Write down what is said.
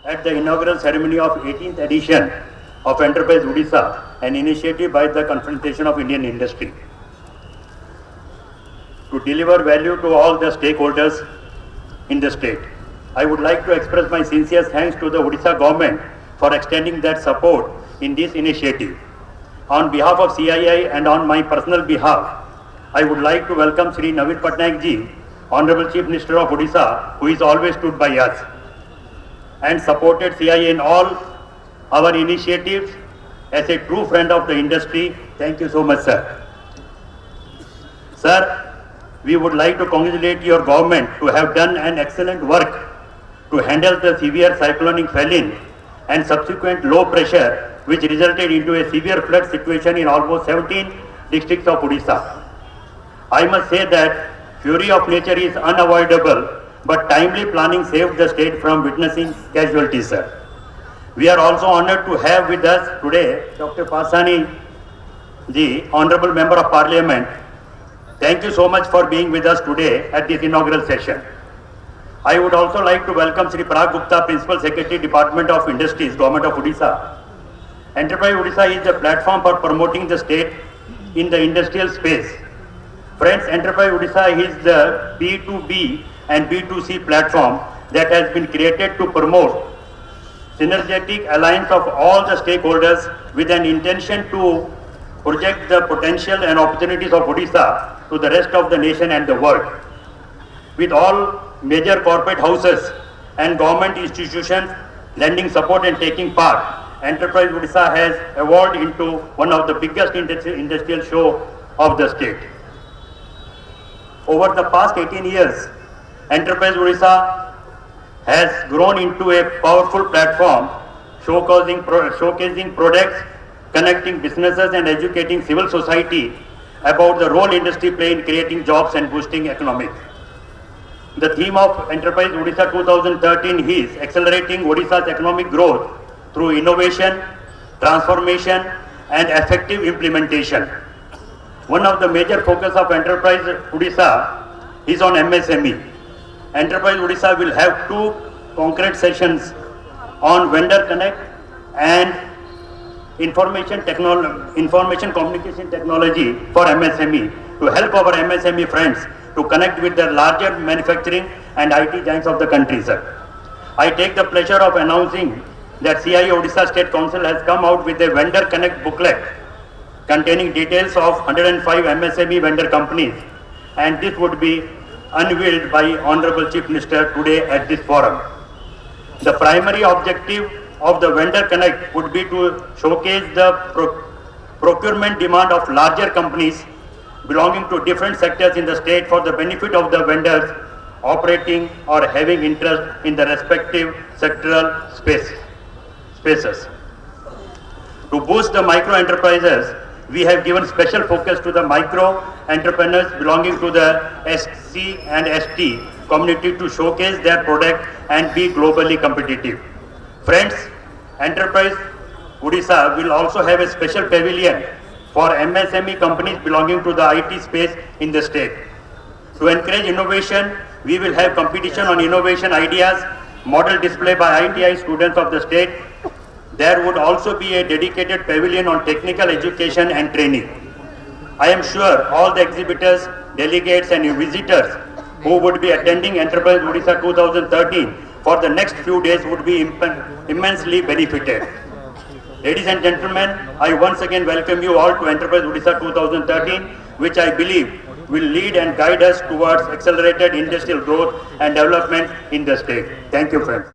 at the inaugural ceremony of 18th edition of Enterprise Odisha, an initiative by the Confederation of Indian Industry to deliver value to all the stakeholders in the state. I would like to express my sincere thanks to the Odisha government for extending that support in this initiative. On behalf of CII and on my personal behalf, I would like to welcome Sri Naveen Patnaik ji, Honorable Chief Minister of Odisha, who is always stood by us and supported CII in all our initiatives as a true friend of the industry. Thank you so much, sir. Sir, we would like to congratulate your government to have done an excellent work to handle the severe cyclonic Phelan and subsequent low pressure which resulted into a severe flood situation in almost 17 districts of Odisha. I must say that fury of nature is unavoidable, but timely planning saved the state from witnessing casualties, sir. We are also honored to have with us today Dr. Pasani ji, Honorable Member of Parliament. Thank you so much for being with us today at this inaugural session. I would also like to welcome Sri Parag Gupta, Principal Secretary, Department of Industries, Government of Odisha. Enterprise Odisha is the platform for promoting the state in the industrial space. Friends, Enterprise Odisha is the B2B and B2C platform that has been created to promote synergetic alliance of all the stakeholders with an intention to project the potential and opportunities of Odisha to the rest of the nation and the world. With all major corporate houses and government institutions lending support and taking part, Enterprise Odisha has evolved into one of the biggest industrial show of the state. Over the past 18 years, Enterprise Odisha has grown into a powerful platform showcasing products, connecting businesses and educating civil society about the role industry play in creating jobs and boosting economic. The theme of Enterprise Odisha 2013 is accelerating Odisha's economic growth through innovation, transformation and effective implementation. One of the major focus of Enterprise Odisha is on MSME. Enterprise Odisha will have two concrete sessions on vendor connect and information communication technology for MSME to help our MSME friends to connect with the larger manufacturing and IT giants of the country, sir. I take the pleasure of announcing that CII Odisha State Council has come out with a vendor connect booklet containing details of 105 MSME vendor companies, and this would be unveiled by Honorable Chief Minister today at this forum. The primary objective of the vendor connect would be to showcase the procurement demand of larger companies belonging to different sectors in the state for the benefit of the vendors operating or having interest in the respective sectoral spaces. To boost the micro enterprises, we have given special focus to the micro entrepreneurs belonging to the SC and ST community to showcase their product and be globally competitive. Friends, Enterprise Odisha will also have a special pavilion for MSME companies belonging to the IT space in the state. To encourage innovation, we will have competition on innovation ideas, model display by ITI students of the state. There would also be a dedicated pavilion on technical education and training. I am sure all the exhibitors, delegates and visitors who would be attending Enterprise Odisha 2013 for the next few days would be immensely benefited. Ladies and gentlemen, I once again welcome you all to Enterprise Odisha 2013, which I believe will lead and guide us towards accelerated industrial growth and development in the state. Thank you, friends.